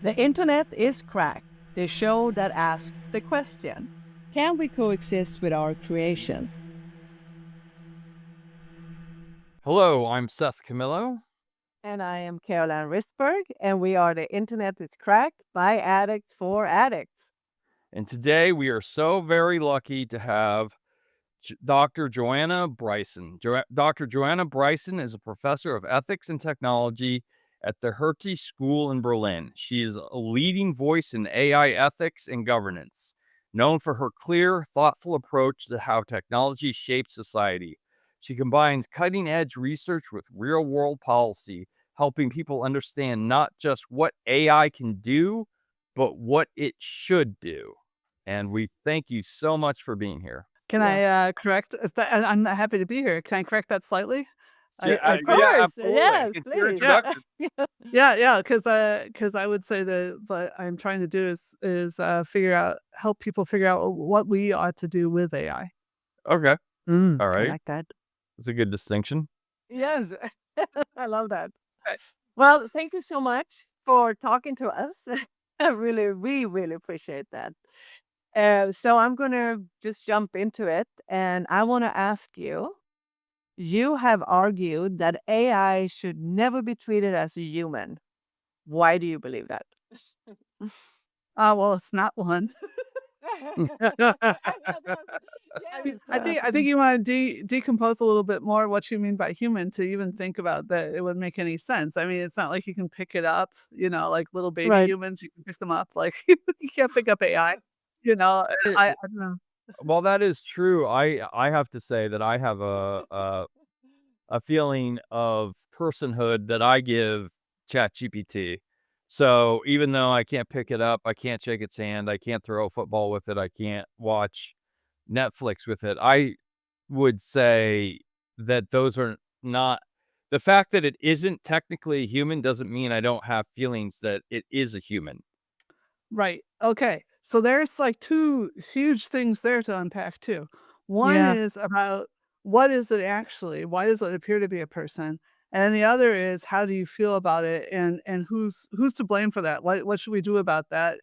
The internet is cracked, the show that asks the question, can we coexist with our creation? Hello, I'm Seth Camillo. And I am Caroline Risberg, and we are The Internet is Cracked by Addicts for Addicts. And today we are so very lucky to have Dr. Joanna Bryson. Dr. Joanna Bryson is a professor of ethics and technology at the Hertie School in Berlin. She is a leading voice in AI ethics and governance, known for her clear, thoughtful approach to how technology shapes society. She combines cutting-edge research with real-world policy, helping people understand not just what AI can do, but what it should do. And we thank you so much for being here. Can Yeah. I correct? I'm happy to be here. Can I correct that slightly? I Of course, absolutely. yes, Your please. introduction. yeah, because I would say that what I'm trying to do is help people figure out what we ought to do with AI. Okay. All I right. like that. That's a good distinction. Yes, I love that. Well, thank you so much for talking to us. We really appreciate that. So I'm going to just jump into it. And I want to ask you, you have argued that AI should never be treated as a human. Why do you believe that? Well, it's not one. I think you want to decompose a little bit more what you mean by human to even think about that it would make any sense. I mean, it's not like you can pick it up, like little baby Right. humans, you can pick them up. Like you can't pick up AI. You know, I don't know. Well, that is true. I have to say that I have a feeling of personhood that I give ChatGPT. So even though I can't pick it up, I can't shake its hand, I can't throw a football with it, I can't watch Netflix with it, I would say that those are not the fact that it isn't technically human doesn't mean I don't have feelings that it is a human. Right. Okay. So there's like two huge things there to unpack too. One Yeah. is about what is it actually? Why does it appear to be a person? And then the other is how do you feel about it and who's to blame for that? What should we do about that?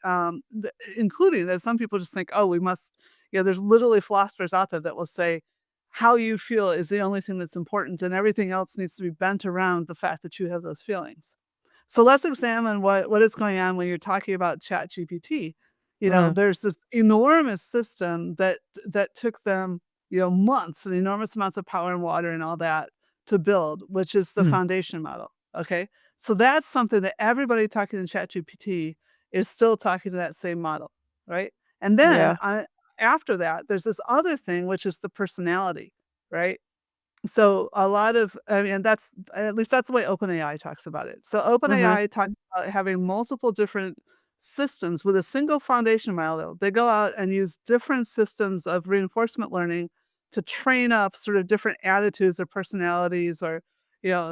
Including that some people just think, oh, we must, there's literally philosophers out there that will say how you feel is the only thing that's important and everything else needs to be bent around the fact that you have those feelings. So let's examine what is going on when you're talking about ChatGPT. Mm. There's this enormous system that took them, months and enormous amounts of power and water and all that to build, which is the Mm. foundation model. Okay. So that's something that everybody talking to ChatGPT is still talking to that same model. Right. And Yeah. then after that, there's this other thing, which is the personality. Right. So a lot of I mean, that's at least that's the way OpenAI talks about it. So Mm-hmm. OpenAI talks about having multiple different systems with a single foundation model. They go out and use different systems of reinforcement learning to train up sort of different attitudes or personalities or,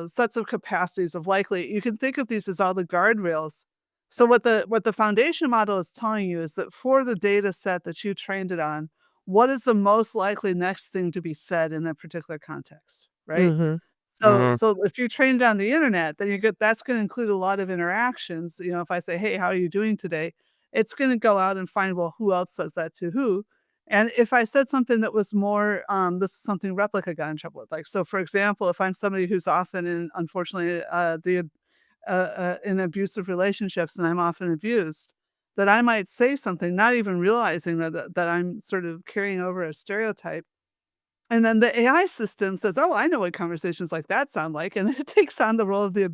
sets of capacities of likely. You can think of these as all the guardrails. So what the foundation model is telling you is that for the data set that you trained it on, what is the most likely next thing to be said in that particular context, right? Mm-hmm. So so if you train it on the internet, then that's gonna include a lot of interactions. If I say, "Hey, how are you doing today?" It's gonna go out and find, well, who else says that to who? And if I said something that was more, this is something Replica got in trouble with. Like, so for example, if I'm somebody who's often in, unfortunately, in abusive relationships and I'm often abused, that I might say something, not even realizing that I'm sort of carrying over a stereotype. And then the AI system says, "Oh, I know what conversations like that sound like," and it takes on the role of the Yeah.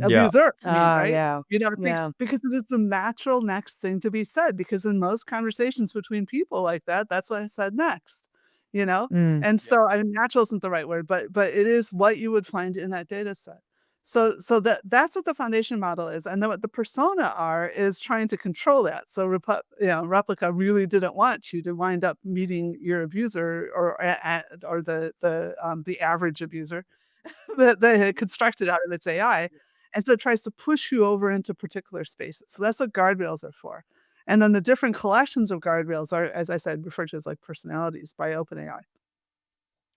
abuser, right? Yeah. It thinks Yeah. because it is the natural next thing to be said, because in most conversations between people like that, that's what I said next, you know? Mm. And so, I mean, natural isn't the right word, but it is what you would find in that data set. So that's what the foundation model is, and then what the persona are is trying to control that. So Replica really didn't want you to wind up meeting your abuser or the average abuser that they had constructed out of its AI, and so it tries to push you over into particular spaces. So that's what guardrails are for. And then the different collections of guardrails are, as I said, referred to as like personalities by OpenAI.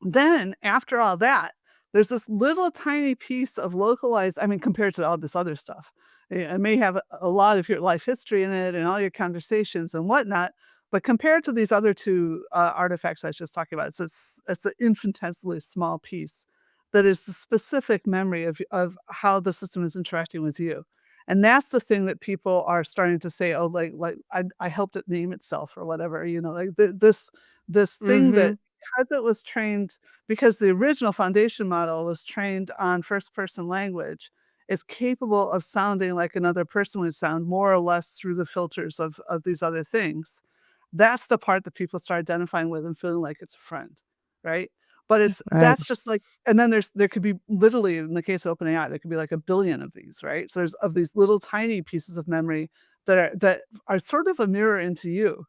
Then after all that, there's this little tiny piece of localized, I mean, compared to all this other stuff, It may have a lot of your life history in it and all your conversations and whatnot, but compared to these other 2, artifacts I was just talking about, it's an infinitesimally small piece that is the specific memory of how the system is interacting with you. And that's the thing that people are starting to say, "Oh, like, I helped it name itself," or whatever, like, this thing that Mhm. because it was trained because the original foundation model was trained on first person language, is capable of sounding like another person would sound more or less through the filters of these other things. That's the part that people start identifying with and feeling like it's a friend, right? But Right. that's just like and then there could be literally in the case of OpenAI, there could be like a billion of these, right? So there's of these little tiny pieces of memory that are sort of a mirror into you.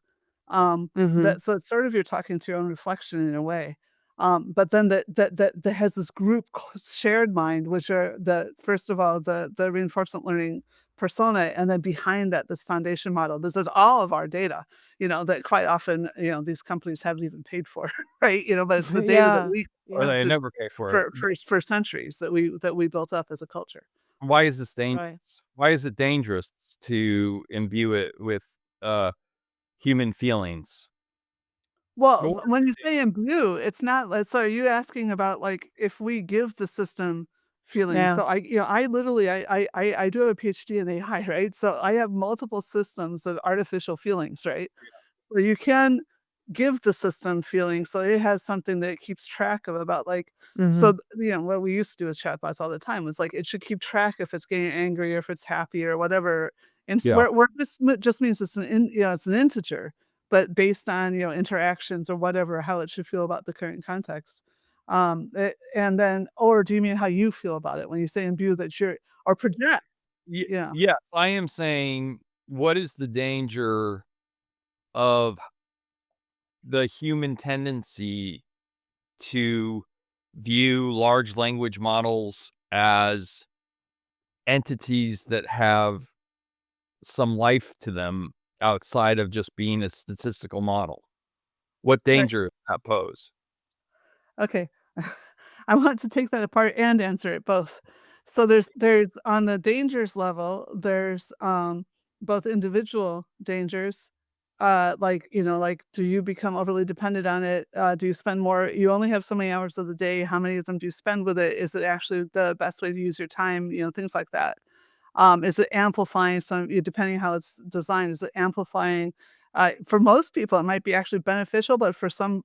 Mhm. That so it's sort of you're talking to your own reflection in a way. But then that has this group shared mind, which are the first of all the reinforcement learning persona, and then behind that this foundation model. This is all of our data, that quite often these companies haven't even paid for, right? But it's the data that Yeah. we or Yeah. they collected never pay for it. for centuries that we built up as a culture. Why is this Right. dangerous? Why is it dangerous to imbue it with, uh, human feelings? Well, Or when you say imbue, it's not like so are you asking about, like, if we give the system feelings? Yeah. So I literally I do have a PhD in AI, right? So I have multiple systems of artificial feelings, right? Where you can give the system feelings, so it has something that it keeps track of about, like so, Mhm. what we used to do with chatbots all the time was, like, it should keep track if it's getting angry or if it's happy or whatever, and yeah. where this just means it's an integer, but based on, interactions or whatever, how it should feel about the current context. And then or do you mean how you feel about it when you say imbue that you're or project? Yeah. Yes, I am saying, what is the danger of the human tendency to view large language models as entities that have some life to them outside of just being a statistical model? What danger does that pose? Okay. I want to take that apart and answer it both. So there's on the dangers level, there's both individual dangers, like do you become overly dependent on it? Do you spend more? You only have so many hours of the day. How many of them do you spend with it? Is it actually the best way to use your time? Things like that. Is it amplifying depending on how it's designed, is it amplifying for most people, it might be actually beneficial, but for some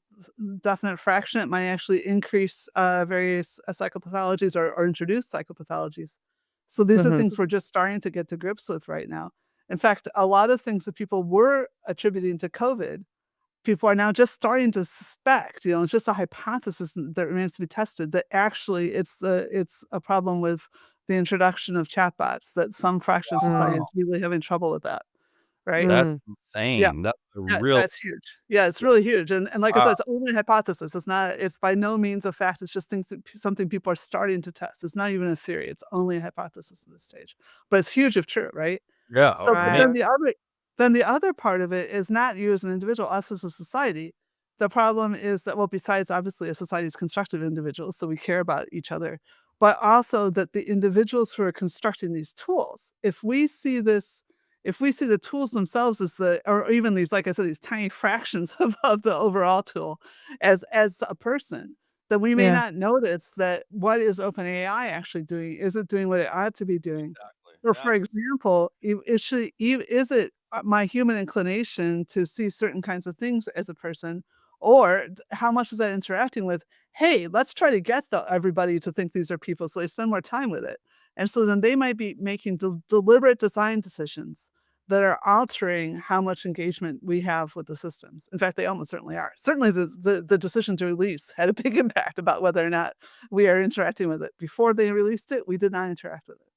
definite fraction, it might actually increase various psychopathologies or introduce psychopathologies. So these are Mhm. things we're just starting to get to grips with right now. In fact, a lot of things that people were attributing to COVID people are now just starting to suspect, it's just a hypothesis that remains to be tested, that actually it's a problem with the introduction of chatbots, that some fraction of society Mm. is really having trouble with that, right? That's Mm. Yeah. insane. That's a Yeah, real that's huge. Yeah, it's really huge, and like I said, wow. it's only a hypothesis, it's by no means a fact, it's just things that something people are starting to test, it's not even a theory, it's only a hypothesis at this stage, but it's huge if true, right? Yeah, So, but Right. then the other part of it is not you as an individual, us as a society. The problem is that well, besides obviously a society is constructed of individuals, so we care about each other, but also that the individuals who are constructing these tools, if we see the tools themselves as or even these, like I said, these tiny fractions of the overall tool as a person, then we may Yeah. not notice that what is OpenAI actually doing? Is it doing what it ought to be doing? Exactly. So, for That's example, is it my human inclination to see certain kinds of things as a person, or how much is that interacting with? Hey, let's try to get everybody to think these are people, so they spend more time with it, and so then they might be making deliberate design decisions that are altering how much engagement we have with the systems. In fact, they almost certainly are. Certainly, the decision to release had a big impact about whether or not we are interacting with it. Before they released it, we did not interact with it.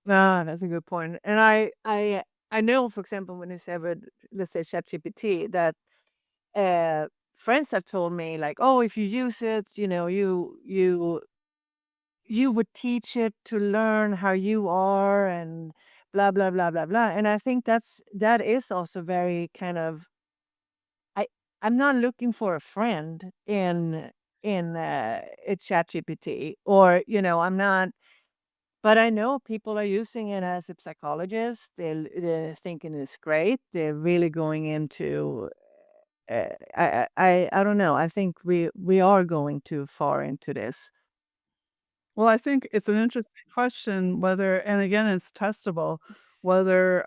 Ah, that's a good point. And I know, for example, when you said with, let's say, ChatGPT, that uh, friends have told me like, oh, if you use it, you would teach it to learn how you are and blah blah blah blah blah. And I think that is also very kind of I I'm not looking for a friend in a ChatGPT, or I'm not. But I know people are using it as a psychologist. They're thinking it's great. They're really going into. I don't know. I think we are going too far into this. Well, I think it's an interesting question whether, and again, it's testable, whether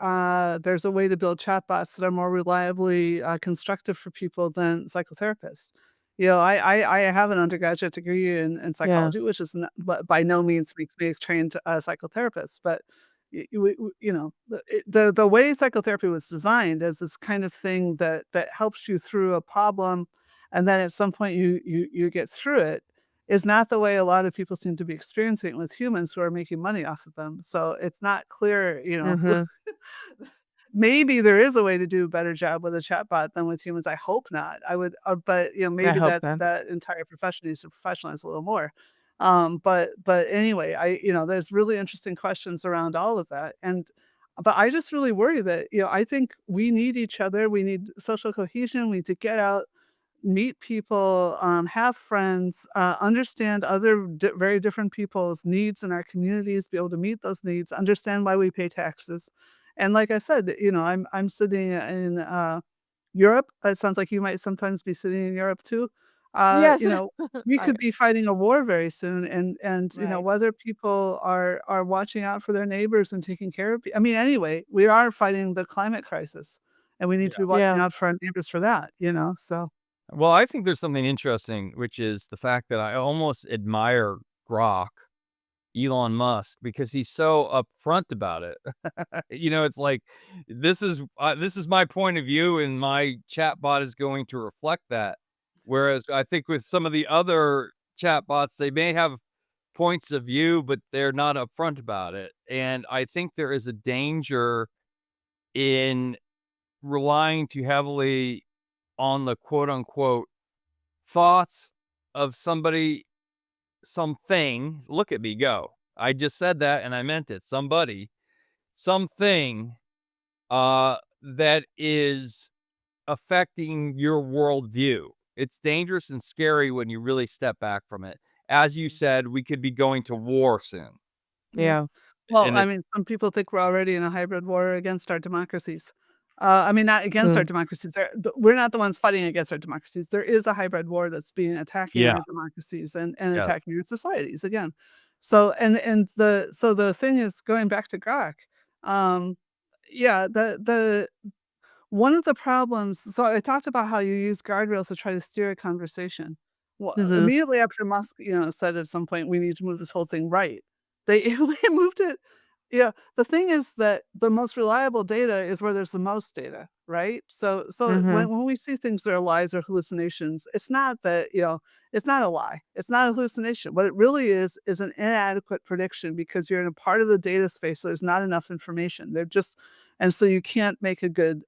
there's a way to build chatbots that are more reliably constructive for people than psychotherapists. I have an undergraduate degree in Yeah. psychology, which is not, but by no means makes me a trained psychotherapist. But the way psychotherapy was designed as this kind of thing that helps you through a problem, and then at some point you get through it is not the way a lot of people seem to be experiencing it with humans who are making money off of them. So it's not clear, Mhm. maybe there is a way to do a better job with a chatbot than with humans. I hope not. But I maybe hope not. that entire profession needs to professionalize a little more. But anyway, there's really interesting questions around all of that, but I just really worry that I think we need each other. We need social cohesion. We need to get out, meet people, have friends, understand other very different people's needs in our communities, be able to meet those needs, understand why we pay taxes. And like I said, I'm sitting in Europe. It sounds like you might sometimes be sitting in Europe too. Uh, Yes. you know, we I could be fighting a war very soon, and Right. whether people are watching out for their neighbors and taking care of. I mean, anyway, we are fighting the climate crisis, and we need to be Yeah. watching Yeah. out for our neighbors for that. So. Well, I think there's something interesting, which is the fact that I almost admire Grok, Elon Musk, because he's so upfront about it. It's like this is my point of view, and my chatbot is going to reflect that. Whereas I think with some of the other chatbots, they may have points of view, but they're not upfront about it. And I think there is a danger in relying too heavily on the quote unquote thoughts of somebody, something. Look at me go. I just said that and I meant it. Somebody, something that is affecting your worldview. It's dangerous and scary when you really step back from it. As you said, we could be going to war soon. Yeah. Yeah. Well, And I it mean, some people think we're already in a hybrid war against our democracies. I mean, not against our Mm. democracies. We're not the ones fighting against our democracies. There is a hybrid war that's being attacking Yeah, our democracies and yeah. attacking our societies again. So the thing is going back to Grok. Um, yeah, the one of the problems, so I talked about how you use guardrails to try to steer a conversation. Well, Mhm. immediately after Musk, said at some point, "We need to move this whole thing right." They they moved it. Yeah, the thing is that the most reliable data is where there's the most data, right? So Mhm. when we see things that are lies or hallucinations, it's not that, it's not a lie. It's not a hallucination. What it really is an inadequate prediction because you're in a part of the data space, so there's not enough information. They're just and so you can't make a good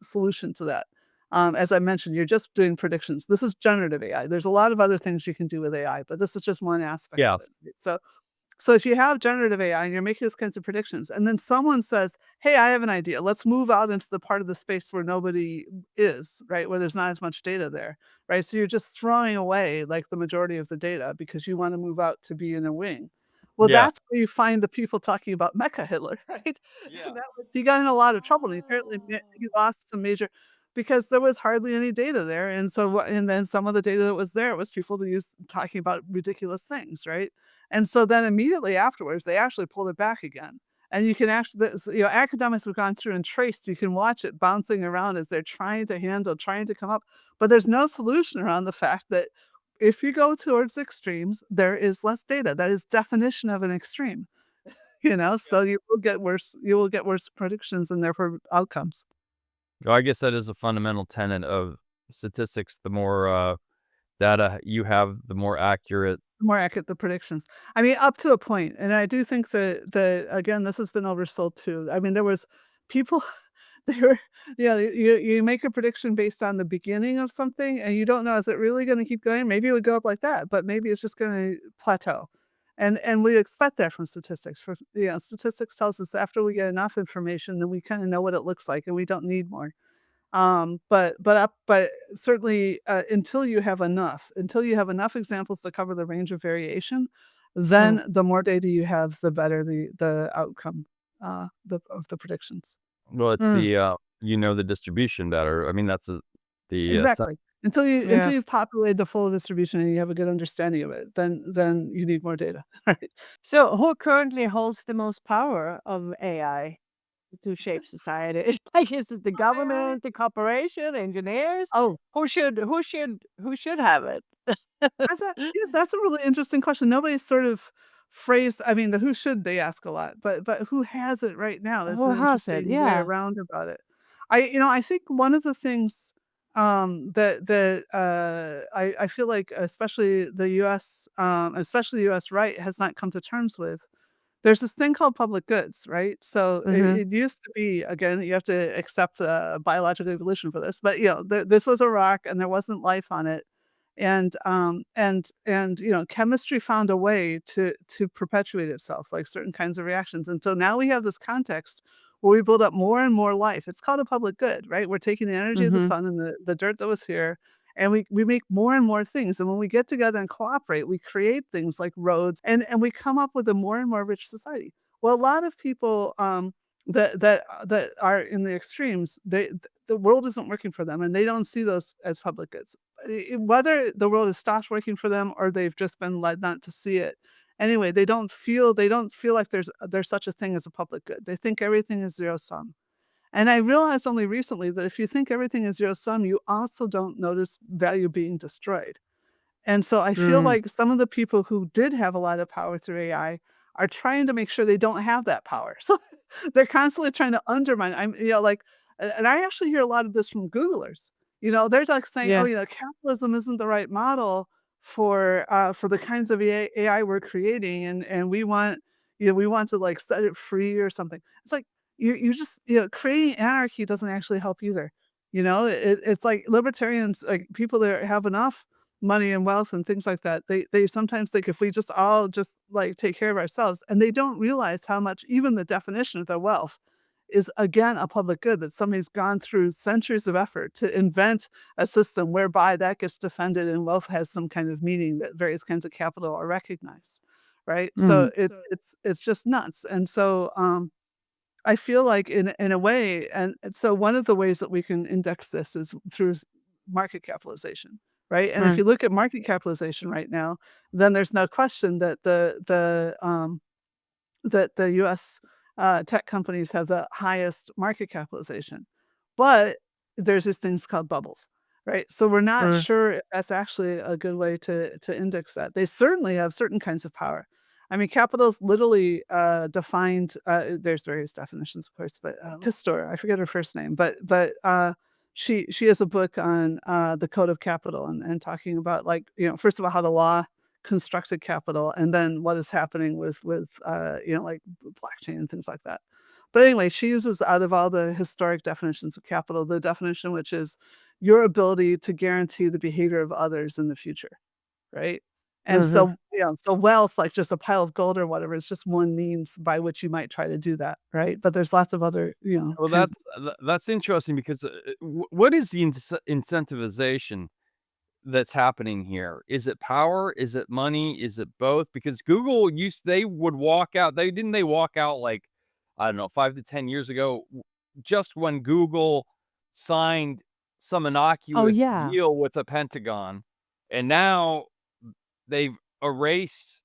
solution to that. As I mentioned, you're just doing predictions. This is generative AI. There's a lot of other things you can do with AI, but this is just one aspect of Yes. it. Right? So if you have generative AI and you're making these kinds of predictions, and then someone says, "Hey, I have an idea. Let's move out into the part of the space where nobody is, right? Where there's not as much data there, right? So you're just throwing away like the majority of the data because you want to move out to be in a wing. Well, Yeah. that's where you find the people talking about Mecha Hitler, right? Yeah. And he got in a lot of trouble. And he apparently he lost some major because there was hardly any data there, and and then some of the data that was there was people to use talking about ridiculous things, right? And so then immediately afterwards, they actually pulled it back again. And you can actually, academics have gone through and traced, you can watch it bouncing around as they're trying to come up. But there's no solution around the fact that if you go towards extremes, there is less data. That is definition of an extreme, so you will get worse predictions and therefore outcomes. Well, I guess that is a fundamental tenet of statistics. The more data you have, the more accurate. More accurate the predictions. I mean, up to a point, and I do think that again, this has been oversold too. I mean, there was people they were you make a prediction based on the beginning of something, and you don't know, is it really gonna keep going? Maybe it would go up like that, but maybe it's just gonna plateau. And we expect that from statistics. Statistics tells us after we get enough information, then we kinda know what it looks like, and we don't need more. But certainly, until you have enough examples to cover the range of variation, Mm. then the more data you have, the better the outcome, of the predictions. Well, it's Mm. the distribution better. I mean, that's Exactly. Yeah. Until you've populated the full distribution and you have a good understanding of it, then you need more data, right? So who currently holds the most power of AI to shape society? Like, is it the AI? government, the corporation, engineers? Oh, Who should have it? that's a really interesting question. Nobody's sort of phrased, I mean, the who should they ask a lot, but who has it right now? That's Who an has it? interesting way Yeah. around about it. I think one of the things, I feel like especially the US, especially the US right has not come to terms with. There's this thing called public goods, right? So Mhm. it used to be, again, you have to accept biological evolution for this, but this was a rock and there wasn't life on it. And chemistry found a way to perpetuate itself, like certain kinds of reactions. And so now we have this context where we build up more and more life. It's called a public good, right? We're taking the energy of the Mhm. sun and the dirt that was here, and we make more and more things. And when we get together and cooperate, we create things like roads, and we come up with a more and more rich society. Well, a lot of people that are in the extremes, the world isn't working for them, and they don't see those as public goods. Whether the world has stopped working for them or they've just been led not to see it. Anyway, they don't feel like there's such a thing as a public good. They think everything is zero sum. And I realized only recently that if you think everything is zero sum, you also don't notice value being destroyed. And so I feel Mm. like some of the people who did have a lot of power through AI are trying to make sure they don't have that power. So they're constantly trying to undermine. And I actually hear a lot of this from Googlers. They're like saying, "Oh, Yeah. capitalism isn't the right model for the kinds of AI we're creating, and we want to like set it free or something." It's like you just creating anarchy doesn't actually help either. It's like libertarians, like people that have enough money and wealth and things like that, they sometimes think if we just all just, like, take care of ourselves, and they don't realize how much even the definition of their wealth is, again, a public good, that somebody's gone through centuries of effort to invent a system whereby that gets defended and wealth has some kind of meaning that various kinds of capital are recognized, right? So Mm. it's just nuts, and so, I feel like in a way, and so one of the ways that we can index this is through market capitalization, right? And if Mm. you look at market capitalization right now, then there's no question that the US, tech companies have the highest market capitalization. But there's these things called bubbles, right? So we're not Mm. sure if that's actually a good way to index that. They certainly have certain kinds of power. I mean, capital is literally, defined, there's various definitions, of course, but, Pistor, I forget her first name, but she has a book on, the code of capital and talking about, like, first of all, how the law constructed capital, and then what is happening with like blockchain and things like that. But anyway, she uses, out of all the historic definitions of capital, the definition which is your ability to guarantee the behavior of others in the future, right? And Mhm. so wealth, like just a pile of gold or whatever, is just one means by which you might try to do that, right? But there's lots of other, well, kinds. that's interesting because, what is the incentivization that's happening here? Is it power? Is it money? Is it both? Because Google they would walk out. They walk out like, I don't know, 5 to 10 years ago, just when Google signed some Oh, innocuous yeah. deal with the Pentagon, and now they've erased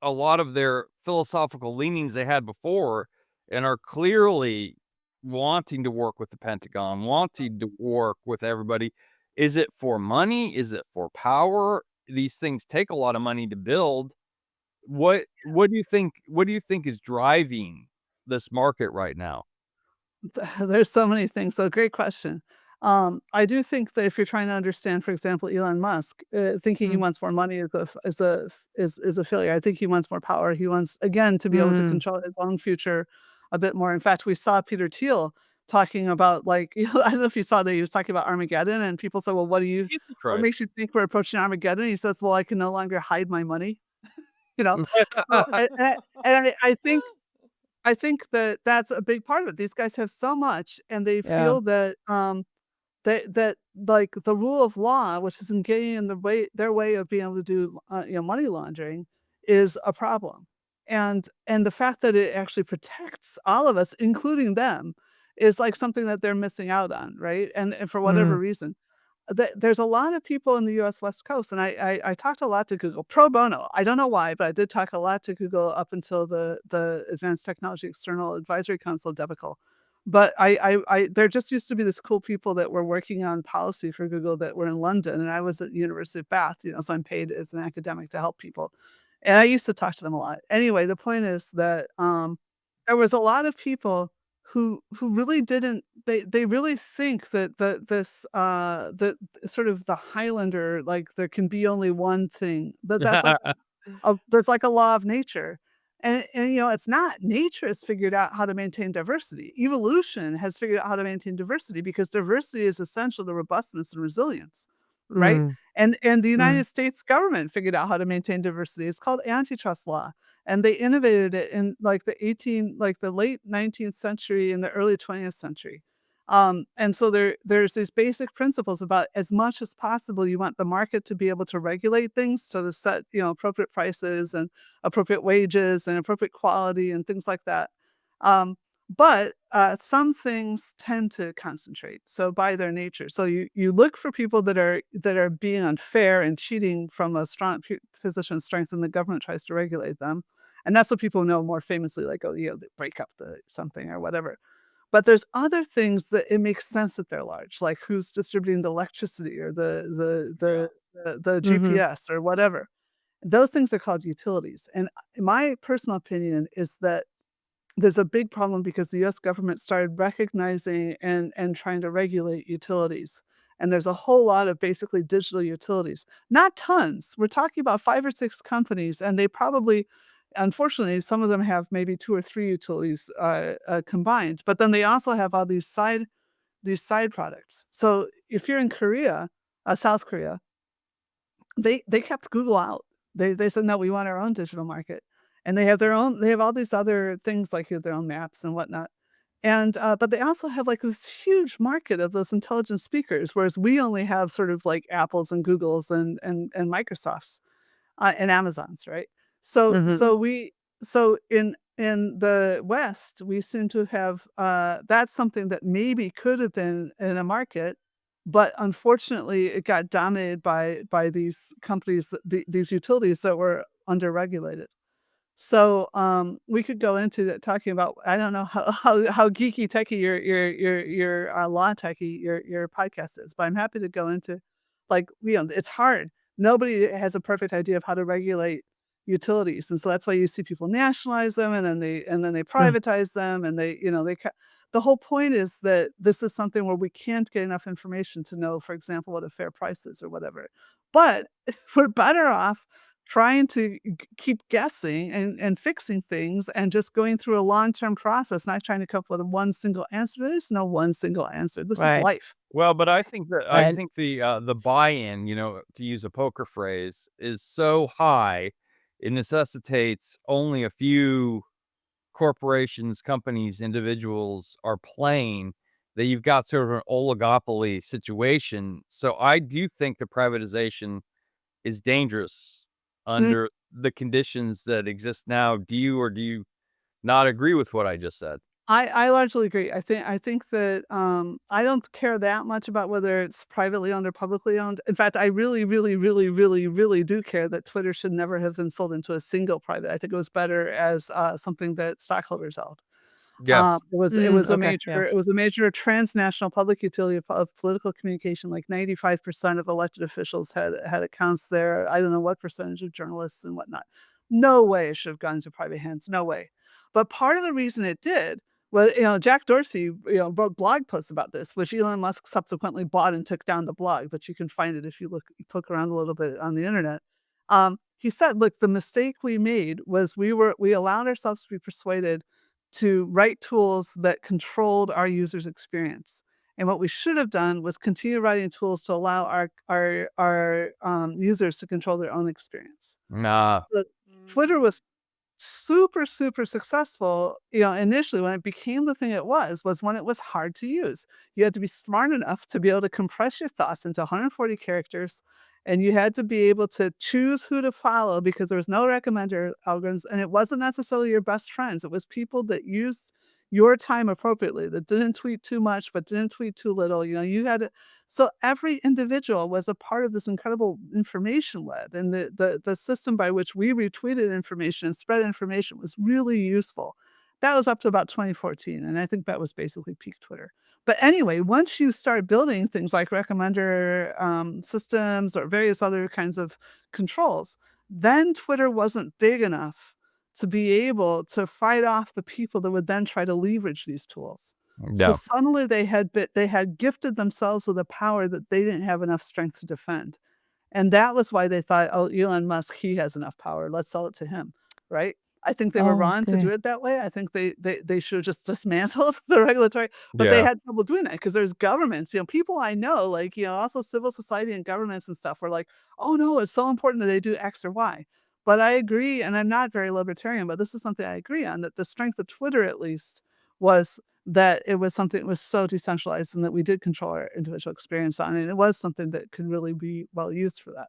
a lot of their philosophical leanings they had before and are clearly wanting to work with the Pentagon, wanting to work with everybody. Is it for money? Is it for power? These things take a lot of money to build. What do you think is driving this market right now? There's so many things. So great question. I do think that if you're trying to understand, for example, Elon Musk, thinking he Mm. wants more money is a failure. I think he wants more power. He wants, again, to be able to Mm. control his own future a bit more. In fact, we saw Peter Thiel talking about, like, I don't know if you saw that he was talking about Armageddon, and people said, "Well, Jesus what makes Christ. you think we're approaching Armageddon?" He says, "Well, I can no longer hide my money." You know, so I think that that's a big part of it. These guys have so much, and they Yeah. feel that, that like, the rule of law, which is in getting in their way of being able to do, money laundering, is a problem. And the fact that it actually protects all of us, including them, is like something that they're missing out on, right? And for whatever Mm, reason. There's a lot of people in the US West Coast, and I talked a lot to Google pro bono. I don't know why, but I did talk a lot to Google up until the Advanced Technology External Advisory Council debacle. But I there just used to be this cool people that were working on policy for Google that were in London, and I was at University of Bath, so I'm paid as an academic to help people. And I used to talk to them a lot. Anyway, the point is that, there was a lot of people who really didn't they really think that the sort of the Highlander, like, there can be only one thing, that's like there's like a law of nature. And it's not. Nature has figured out how to maintain diversity. Evolution has figured out how to maintain diversity because diversity is essential to robustness and resilience, right? mm, And the mm, United States government figured out how to maintain diversity. It's called antitrust law. And they innovated it in like the late 19th century and the early 20th century. And so there's these basic principles about, as much as possible, you want the market to be able to regulate things, so to set, appropriate prices and appropriate wages and appropriate quality and things like that. Um, but some things tend to concentrate. So by their nature, so you look for people that are being unfair and cheating from a strong position of strength, and the government tries to regulate them. And that's what people know more famously, like, oh, they break up the something or whatever. But there's other things that it makes sense that they're large, like who's distributing the electricity or Yeah. the mhm, GPS or whatever. Those things are called utilities. And my personal opinion is that there's a big problem because the US government started recognizing and trying to regulate utilities. And there's a whole lot of basically digital utilities. Not tons. We're talking about 5 or 6 companies, and they probably, unfortunately, some of them have maybe 2 or 3 utilities, combined, but then they also have all these side products. So if you're in Korea, South Korea, they kept Google out. They said, "No, we want our own digital market." And they have all these other things, like their own maps and whatnot. But they also have, like, this huge market of those intelligent speakers, whereas we only have sort of like Apples and Googles and Microsofts, and Amazons, right? So mhm. so we so in the West, we seem to have, that's something that maybe could have been in a market, but unfortunately, it got dominated by these companies, these utilities that were underregulated. So, we could go into talking about, I don't know how geeky techy your law techy your podcast is, but I'm happy to go into, like, it's hard. Nobody has a perfect idea of how to regulate utilities, and so that's why you see people nationalize them, and then they Mm, privatize them, and the whole point is that this is something where we can't get enough information to know, for example, what a fair price is or whatever. But we're better off trying to keep guessing and fixing things and just going through a long-term process, not trying to come up with one single answer. There's no one single answer. This is right, life. Well, but I right. think the buy-in, to use a poker phrase, is so high, it necessitates only a few corporations, companies, individuals are playing, that you've got sort of an oligopoly situation. So I do think the privatization is dangerous Mm, under the conditions that exist now. Do you or do you not agree with what I just said? I largely agree. I think that, I don't care that much about whether it's privately owned or publicly owned. In fact, I really, really, really, really, really do care that Twitter should never have been sold into a single private. I think it was better as, something that stockholders held. Yes. It was a Okay, yeah. major transnational public utility of political communication. Like 95% of elected officials had accounts there. I don't know what percentage of journalists and whatnot. No way it should have gone into private hands. No way. But part of the reason it did was, Jack Dorsey, wrote blog posts about this, which Elon Musk subsequently bought and took down the blog, but you can find it if you poke around a little bit on the internet. He said, "Look, the mistake we made was we allowed ourselves to be persuaded to write tools that controlled our users' experience. And what we should have done was continue writing tools to allow our users to control their own experience." Nah. So Twitter was super, super successful, initially when it became the thing it was when it was hard to use. You had to be smart enough to be able to compress your thoughts into 140 characters and you had to be able to choose who to follow because there was no recommender algorithms, and it wasn't necessarily your best friends. It was people that used your time appropriately, that didn't tweet too much, but didn't tweet too little. You had to, so every individual was a part of this incredible information web, and the system by which we retweeted information and spread information was really useful. That was up to about 2014, and I think that was basically peak Twitter. But anyway, once you start building things like recommender systems or various other kinds of controls, then Twitter wasn't big enough to be able to fight off the people that would then try to leverage these tools. So Yeah. suddenly they had gifted themselves with a power that they didn't have enough strength to defend. And that was why they thought, "Oh, Elon Musk, he has enough power. Let's sell it to him." Right? I think they were Oh, wrong to do okay. it that way. I think they should have just dismantled the regulatory, but they Yeah. had trouble doing that because there's governments, people I know, like, also civil society and governments and stuff were like, "Oh, no, it's so important that they do X or Y." But I agree, and I'm not very libertarian, but this is something I agree on, that the strength of Twitter, at least, was that it was something that was so decentralized and that we did control our individual experience on it, and it was something that could really be well used for that.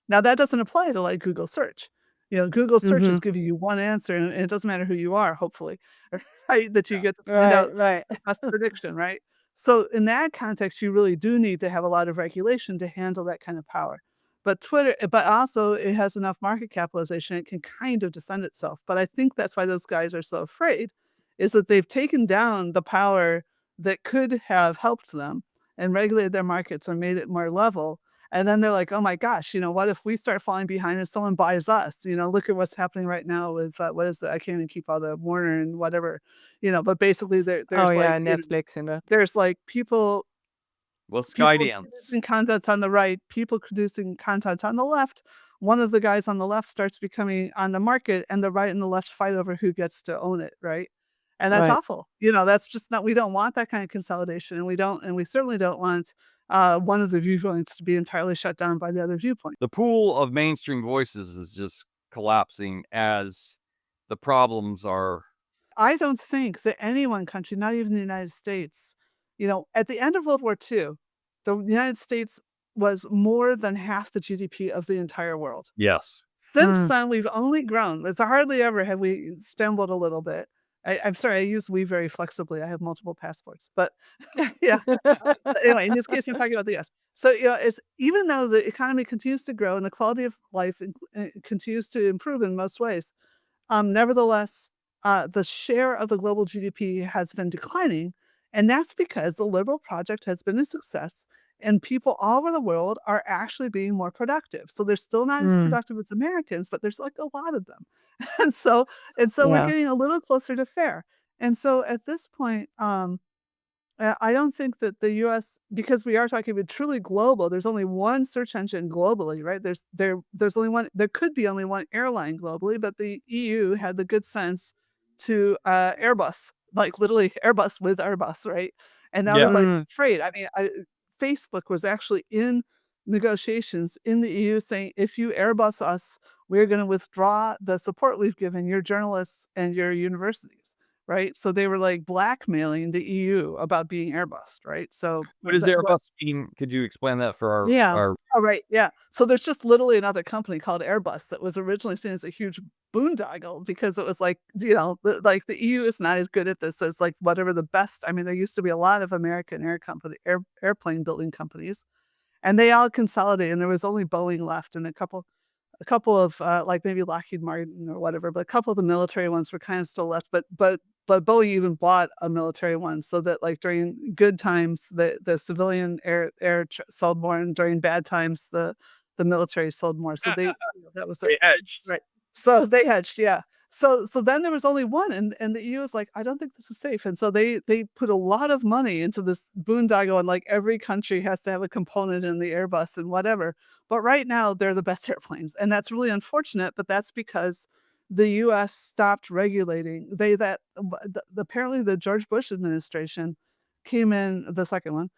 Now that doesn't apply to, like, Google search. Google search is Mhm. giving you one answer, and it doesn't matter who you are, hopefully, right? That you get to find Right, out right. the best prediction, right? So in that context, you really do need to have a lot of regulation to handle that kind of power. But also it has enough market capitalization, it can kind of defend itself. But I think that's why those guys are so afraid, is that they've taken down the power that could have helped them and regulated their markets and made it more level. And then they're like, "Oh my gosh, what if we start falling behind and someone buys us? Look at what's happening right now with what is it? I can't even keep all the Warner and whatever, but basically Oh, there's like, yeah, Netflix and that. there's like Well, people Skydance. producing content on the right, people producing content on the left. One of the guys on the left starts becoming on the market, and the right and the left fight over who gets to own it, right? And that's Right. awful. That's just not, we don't want that kind of consolidation, and we certainly don't want one of the viewpoints to be entirely shut down by the other viewpoint. The pool of mainstream voices is just collapsing as the problems are. I don't think that any one country, not even the United States, at the end of World War II, the United States was more than half the GDP of the entire world. Yes. Since Mm. then, we've only grown. It's hardly ever have we stumbled a little bit. I'm sorry, I use we very flexibly. I have multiple passports, but yeah. Anyway, in this case, I'm talking about the US. So, it's even though the economy continues to grow and the quality of life continues to improve in most ways, nevertheless, the share of the global GDP has been declining, and that's because the liberal project has been a success, and people all over the world are actually being more productive. So they're still not as Mm. productive as Americans, but there's like a lot of them, and so we're Yeah. getting a little closer to fair. And so at this point, I don't think that the US, because we are talking about truly global, there's only one search engine globally, right? There's only one, there could be only one airline globally, but the EU had the good sense to Airbus, like literally Airbus with Airbus, right? And now Yeah. everybody's Mm. afraid. I mean, Facebook was actually in negotiations in the EU saying, if you Airbus us, we're going to withdraw the support we've given your journalists and your universities, right? So they were like blackmailing the EU about being Airbused, right? So What is Airbus mean? Could you explain that for Yeah. our oh, right, yeah. So there's just literally another company called Airbus that was originally seen as a huge boondoggle because it was like, like the EU is not as good at this as like whatever the best. I mean, there used to be a lot of American airplane building companies, and they all consolidated, and there was only Boeing left, and a couple of, like, maybe Lockheed Martin or whatever, but a couple of the military ones were kinda still left, but Boeing even bought a military one so that, like, during good times, the civilian air tr sold more, and during bad times, the military sold more, so that was it. they hedged? Right. So they hedged, yeah. So then there was only one, and the EU was like, "I don't think this is safe," and so they put a lot of money into this boondoggle, and, like, every country has to have a component in the Airbus and whatever. But right now, they're the best airplanes, and that's really unfortunate, but that's because the US stopped regulating. They that the apparently, the George Bush administration came in, the second one,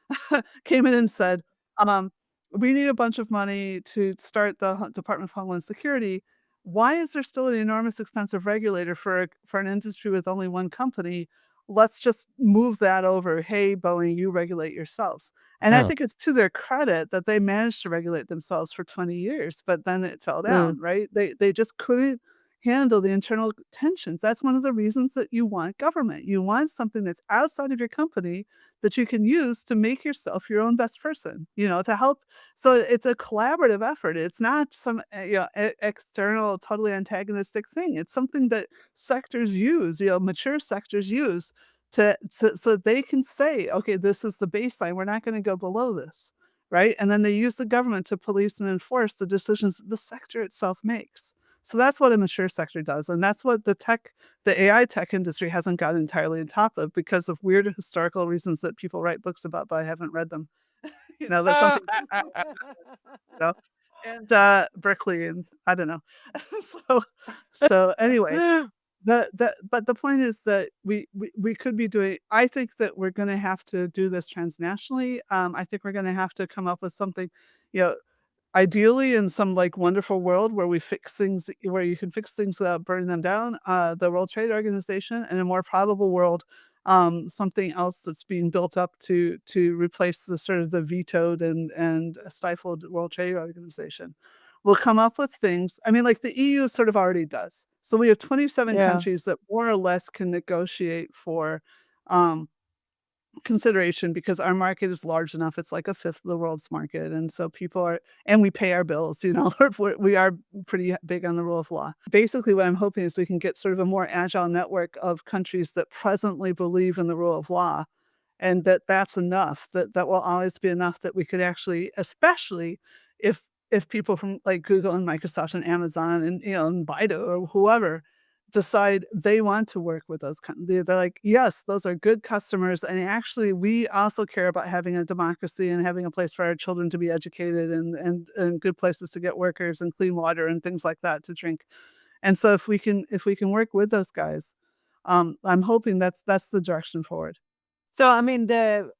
came in and said, um, "We need a bunch of money to start the Department of Homeland Security. Why is there still an enormous expensive regulator for an industry with only one company? let's just move that over. Hey, Boeing, you regulate yourselves. And I Huh. think it's to their credit that they managed to regulate themselves for 20 years, but then it fell Mm. down, right? They just couldn't handle the internal tensions. That's one of the reasons that you want government. You want something that's outside of your company that you can use to make yourself your own best person, to help. So it's a collaborative effort. It's not some external, totally antagonistic thing. It's something that sectors use, mature sectors use so they can say, okay, this is the baseline. We're not going to go below this, right? And then they use the government to police and enforce the decisions that the sector itself makes. So that's what a mature sector does, and that's what the AI tech industry hasn't gotten entirely on top of because of weird historical reasons that people write books about, but I haven't read them. That's Ah, something, you know, and Berkeley, and I don't know. so anyway, but the point is that we could be doing. I think that we're going to have to do this transnationally. I think we're going to have to come up with something, you know, ideally in some, like, wonderful world where we fix things where you can fix things without burning them down, the World Trade Organization, and a more probable world, something else that's being built up to replace the sort of the vetoed and stifled World Trade Organization. We'll come up with things. I mean, like, the EU sort of already does. So we have 27 Yeah. countries that more or less can negotiate for, um consideration because our market is large enough. It's like a fifth of the world's market. And so people are, and we pay our bills, we are pretty big on the rule of law. Basically, what I'm hoping is we can get sort of a more agile network of countries that presently believe in the rule of law, and that's enough, that will always be enough that we could actually, especially if people from, like, Google and Microsoft and Amazon and Baidu or whoever decide they want to work with those they're like, "Yes, those are good customers, and actually we also care about having a democracy and having a place for our children to be educated and good places to get workers and clean water and things like that to drink." And so if we can work with those guys, I'm hoping that's the direction forward. So I mean the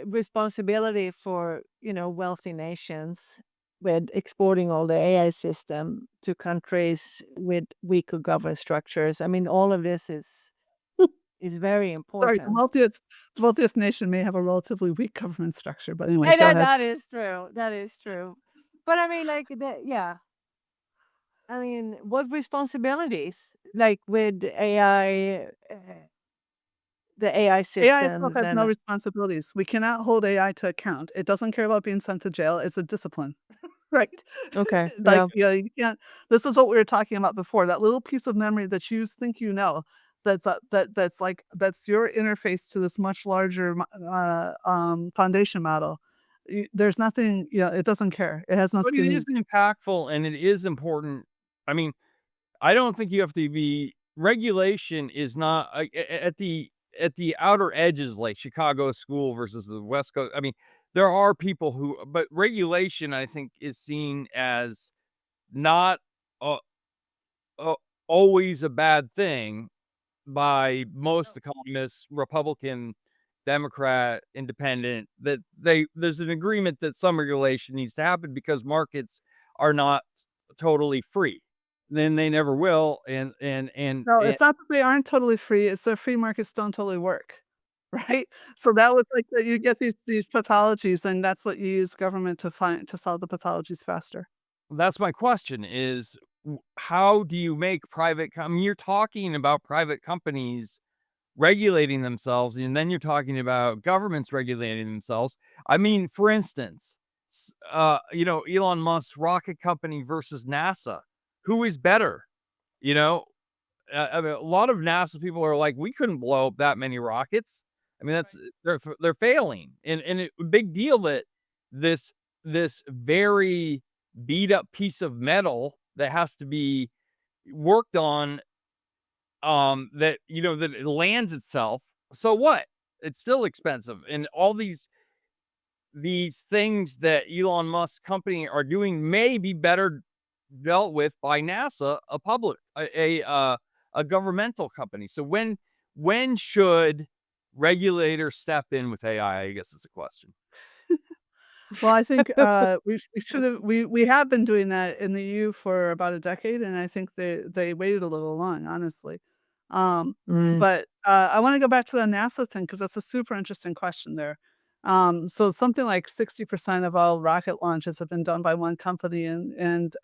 responsibility for, wealthy nations with exporting all the AI system to countries with weaker government structures. I mean, all of this is very Sorry, important. the wealthiest nation may have a relatively weak government structure, but anyway, And go that ahead. that is true. That is true. But I mean, like yeah. I mean, what responsibilities like with AI, the AI AI itself systems has no and responsibilities. We cannot hold AI to account. It doesn't care about being sent to jail. It's a discipline. Right. okay, Like, yeah. you can't. This is what we were talking about before, that little piece of memory that you think that's your interface to this much larger foundation model. There's nothing, it doesn't care. It has no but it is skin. impactful and it is important. I mean, I don't think you have to be regulation is not at the outer edges like Chicago school versus the West Coast. I mean, there are people who but regulation I think is seen as not uh, uh, always a bad thing by most economists, Republican, Democrat, Independent, that there's an agreement that some regulation needs to happen because markets are not totally free. Then they never will, No, and it's not that they aren't totally free, it's their free markets don't totally work, right? So that was like that you get these pathologies, and that's what you use government to solve the pathologies faster. that's my question is how do you make I mean, you're talking about private companies regulating themselves, and then you're talking about governments regulating themselves. I mean, for instance, Elon Musk's rocket company versus NASA. Who is better? You know, I mean, a lot of NASA people are like, we couldn't blow up that many rockets. I mean, that's they're failing, big deal that this this very beat up piece of metal that has to be worked on that, that it lands itself. So what? It's still expensive. And all these things that Elon Musk's company are doing may be better dealt with by NASA, a governmental company. So when should regulators step in with AI? I guess is a question. Well, I think, we should have we have been doing that in the EU for about a decade, and I think they waited a little long, honestly. Um, Mm. but, I wanna go back to the NASA thing because that's a super interesting question there. So something like 60% of all rocket launches have been done by one company, and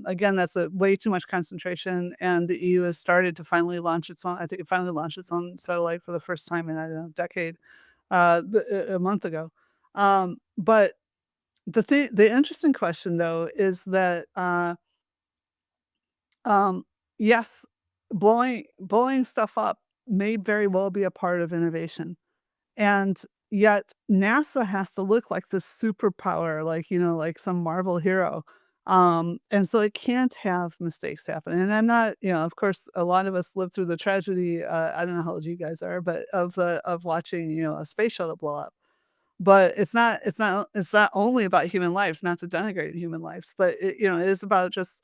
again, that's a way too much concentration, and the EU has started to finally launch its own. I think it finally launched its own satellite for the first time in, I don't know, a decade, a month ago. But the interesting question, though, is that, um, yes, blowing stuff up may very well be a part of innovation, and yet NASA has to look like this superpower, like, like some Marvel hero. And so it can't have mistakes happen. And I'm not, of course, a lot of us lived through the tragedy. I don't know how old you guys are, but of watching, a space shuttle blow up. But it's not only about human lives, not to denigrate human lives, but it is about just,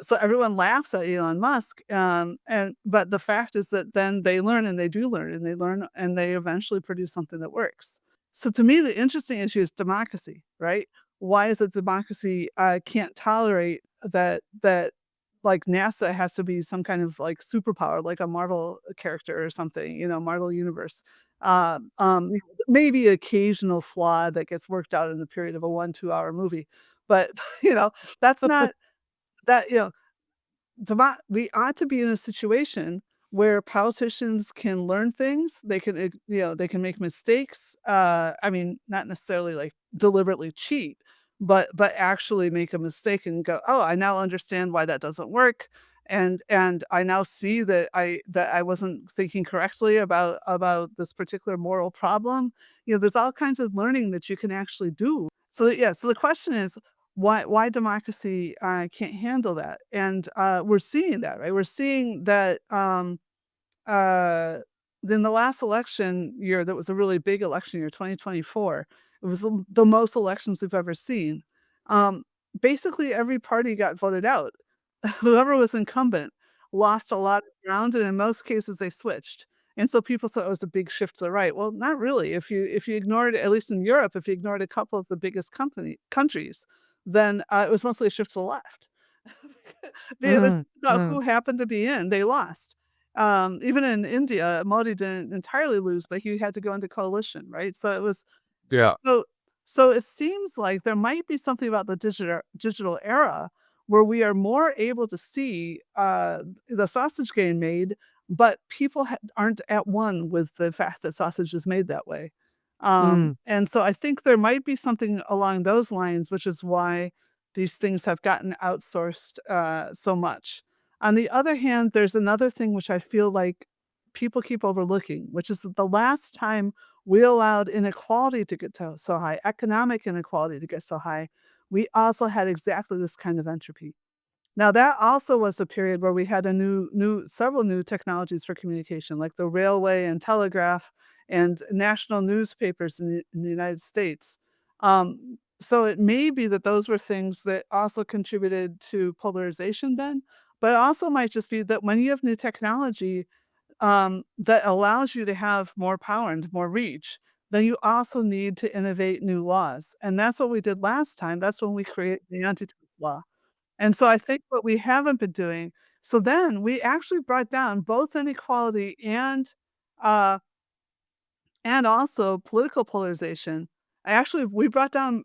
so everyone laughs at Elon Musk, and but the fact is that then they learn and they do learn and they learn and they eventually produce something that works. So to me, the interesting issue is democracy, right? Why is it democracy can't tolerate that like NASA has to be some kind of like superpower, like a Marvel character or something, Marvel universe. Maybe occasional flaw that gets worked out in the period of a 1-2 hour movie, but, you know, that's not that, we ought to be in a situation where politicians can learn things, they can, they can make mistakes, I mean, not necessarily, like, deliberately cheat, but actually make a mistake and go, "Oh, I now understand why that doesn't work, and I now see that I wasn't thinking correctly about this particular moral problem." There's all kinds of learning that you can actually do. So, yeah, so the question is, why democracy can't handle that, and we're seeing that, right? We're seeing that uh, in the last election year, that was a really big election year, 2024. It was the most elections we've ever seen. Um, Basically, every party got voted out. Whoever was incumbent lost a lot of ground, and in most cases, they switched. And so people said it was a big shift to the right. Well, not really. If you ignored, at least in Europe, if you ignored a couple of the biggest countries, then it was mostly a shift to the left. It was Mm. about Mm. who happened to be in. They lost. Even in India, Modi didn't entirely lose, but he had to go into coalition, right? So it was Yeah. so so it seems like there might be something about the digital era where we are more able to see the sausage getting made, but people aren't at one with the fact that sausage is made that way. Mm. And so I think there might be something along those lines, which is why these things have gotten outsourced so much. On the other hand, there's another thing which I feel like people keep overlooking, which is that the last time we allowed inequality to get so high, economic inequality to get so high, we also had exactly this kind of entropy. Now that also was a period where we had a several new technologies for communication, like the railway and telegraph and national newspapers in the United States. So it may be that those were things that also contributed to polarization then, but it also might just be that when you have new technology, that allows you to have more power and more reach, then you also need to innovate new laws. And that's what we did last time. That's when we created the antitrust law. And so I think what we haven't been doing, so then we actually brought down both inequality uh and also political polarization. We brought down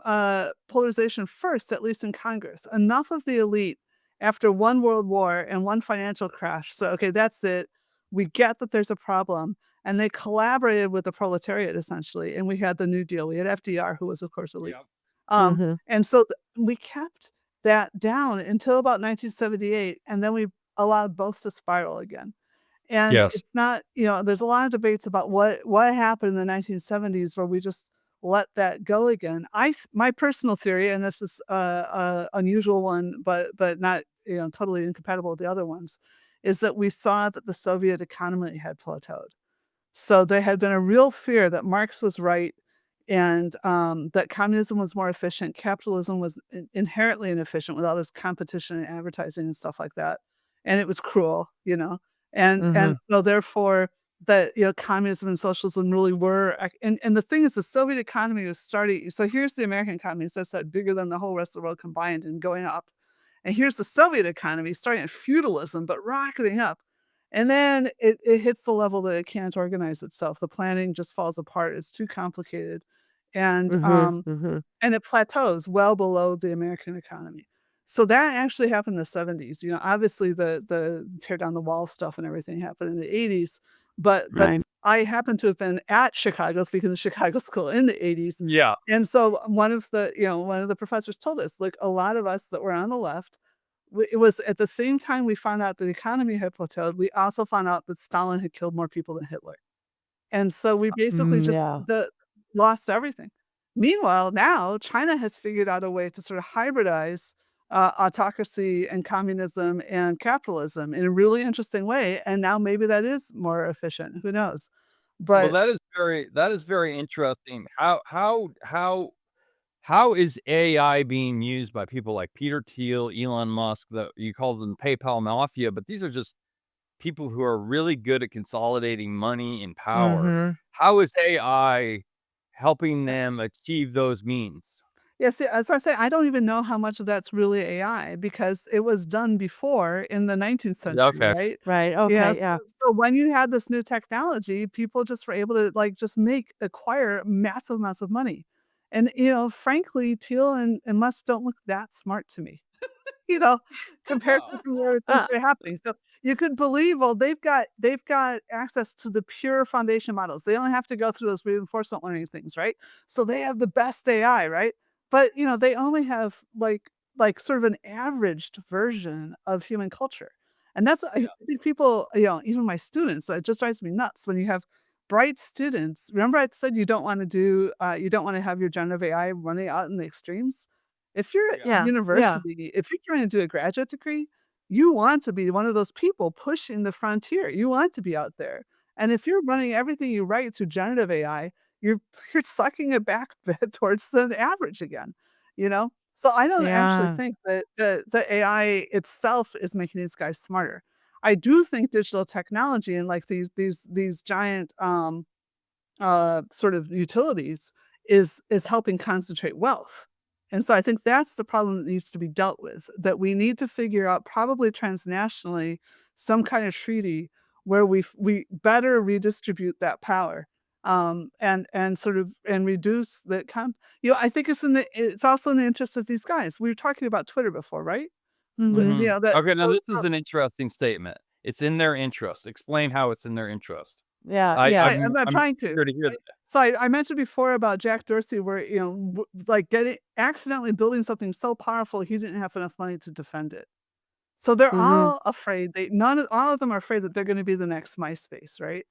polarization first, at least in Congress. Enough of the elite after one world war and one financial crash. So, okay, that's it. We get that there's a problem. And they collaborated with the proletariat essentially. And we had the New Deal. We had FDR, who was, of course, elite. Yeah. Um, and so we kept that down until about 1978. And then we allowed both to spiral again. And Yes. it's not, there's a lot of debates about what happened in the 1970s where we just let that go again. My personal theory, and this is a unusual one, but not, totally incompatible with the other ones, is that we saw that the Soviet economy had plateaued. So there had been a real fear that Marx was right and that communism was more efficient. Capitalism was inherently inefficient with all this competition and advertising and stuff like that. And it was cruel. And Mhm. so therefore that communism and socialism really were and the thing is the Soviet economy was starting. So here's the American economy, as I said, bigger than the whole rest of the world combined and going up. And here's the Soviet economy starting at feudalism, but rocketing up. And then it hits the level that it can't organize itself. The planning just falls apart. It's too complicated. And Mhm, um mhm. and it plateaus well below the American economy. So that actually happened in the '70s. Obviously the tear down the wall stuff and everything happened in the '80s, but Right. I happen to have been at Chicago, speaking of Chicago school, in the '80s. Yeah. And so one of the professors told us, like, a lot of us that were on the left, it was at the same time we found out the economy had plateaued, we also found out that Stalin had killed more people than Hitler. And so we basically just Yeah. lost everything. Meanwhile, now China has figured out a way to sort of hybridize, autocracy and communism and capitalism in a really interesting way, and now maybe that is more efficient, who knows? Well, But that is very interesting. How is AI being used by people like Peter Thiel, Elon Musk, that you call them PayPal mafia, but these are just people who are really good at consolidating money and power. Mhm. How is AI helping them achieve those means? yeah, see, as I say, I don't even know how much of that's really AI because it was done before in the 19th century, Okay. right? Right, Yeah, okay, so yeah. so when you had this new technology, people just were able to, like, just acquire massive amounts of money. And, frankly, Teal and Musk don't look that smart to me. you know, compared to some of the other things Uh, that are happening. So you could believe, well, they've got access to the pure foundation models. They don't have to go through those reinforcement learning things, right? So they have the best AI, right? But they only have like sort of an averaged version of human culture. And that's I Yeah. think people, even my students, it just drives me nuts when you have bright students. Remember I said you don't want to have your generative AI running out in the extremes? If you're at Yeah. yeah, yeah, university, if you're trying to do a graduate degree, you want to be one of those people pushing the frontier. You want to be out there. And if you're running everything you write through generative AI, you're you're sucking it back a bit towards the average again, you know? So I don't actually yeah. think that the AI itself is making these guys smarter. I do think digital technology and like these giant sort of utilities is helping concentrate wealth. And so I think that's the problem that needs to be dealt with, that we need to figure out probably transnationally some kind of treaty where we better redistribute that power, and sort of and reduce I think it's also in the interest of these guys. We were talking about Twitter before, right? Mhm. That Okay, now so, this so is an interesting statement. It's in their interest. Explain how it's in their interest. Yeah, I yes. I'm I'm I'm trying to. eager to hear Right? that. So I mentioned before about Jack Dorsey where, like getting accidentally building something so powerful he didn't have enough money to defend it. So they're Mhm. all afraid. They none of all of them are afraid that they're gonna be the next MySpace, right?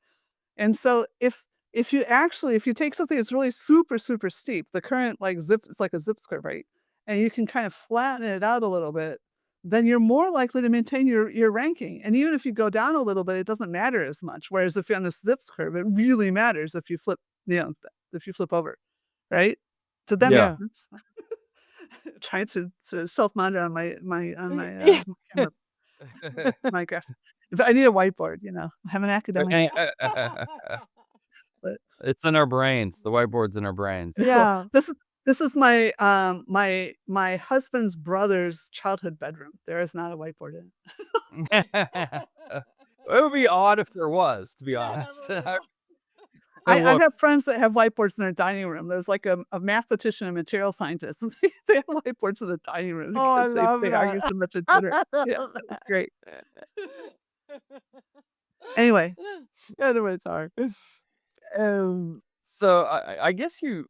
And so if you take something that's really super, super steep, the current like zip it's like a zip curve, right? And you can kind of flatten it out a little bit, then you're more likely to maintain your ranking. And even if you go down a little bit, it doesn't matter as much. Whereas if you're on the zips curve, it really matters if you flip, if you flip over, right? Did that make Yeah. Yeah. sense? Trying to self-monitor on my camera, my guess. If I need a whiteboard, I'm an academic, but It's in our brains. The whiteboard's in our brains. Well, Yeah. this is my husband's brother's childhood bedroom. There is not a whiteboard in it. It would be odd if there was, to be Yeah, that honest. would be I Look, have friends that have whiteboards in their dining room. There's like a mathematician and material scientist, and they have whiteboards in the dining room Oh, I because they love they argue that. so much at I dinner. Yeah, love that was that. great. Anyway, Anyways, sorry. Um, so I guess you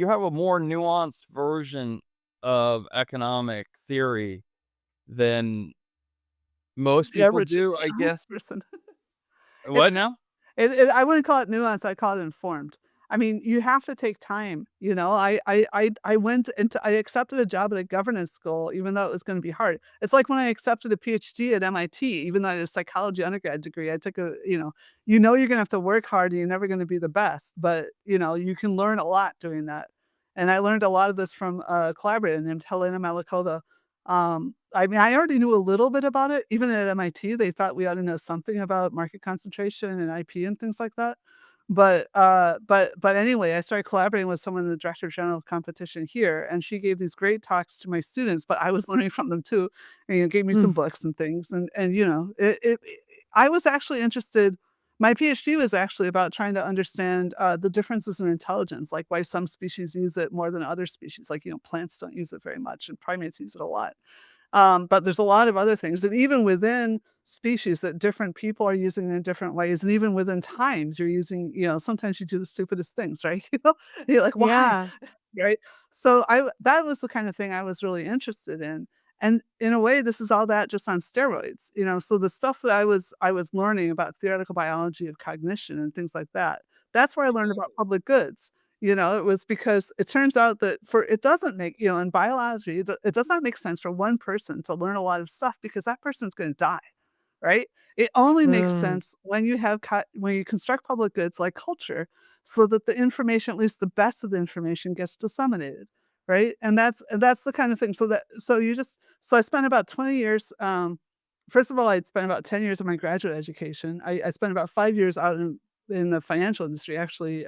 have a more nuanced version of economic theory than most the people average do, I guess. person. It's What now? I wouldn't call it nuanced, I call it informed. I mean, you have to take time, I went into I accepted a job at a governance school even though it was gonna be hard. It's like when I accepted a PhD at MIT, even though I had a psychology undergrad degree, I took you're gonna have to work hard and you're never gonna be the best, but, you can learn a lot doing that. And I learned a lot of this from a collaborator named Helena Malakova. I mean, I already knew a little bit about it. Even at MIT, they thought we ought to know something about market concentration and IP and things like that. But anyway, I started collaborating with someone in the director general of competition here, and she gave these great talks to my students, but I was learning from them too, and gave me mm, some books and things, and I was actually interested my PhD was actually about trying to understand, the differences in intelligence, like why some species use it more than other species, like, plants don't use it very much and primates use it a lot. But there's a lot of other things, and even within species that different people are using it in different ways, and even within times you're using sometimes you do the stupidest things, right? You're like, "Why?" Yeah. Right? So that was the kind of thing I was really interested in, and in a way, this is all that just on steroids. So the stuff that I was learning about theoretical biology of cognition and things like that, that's where I learned about public goods. It was because it turns out that for it doesn't make in biology, it does not make sense for one person to learn a lot of stuff because that person's gonna die, right? It only makes Mm. sense when you have when you construct public goods like culture so that the information, at least the best of the information, gets disseminated, right? And that's the kind of thing. So I spent about 20 years. First of all, I'd spent about 10 years of my graduate education. I spent about 5 years out in the financial industry, actually,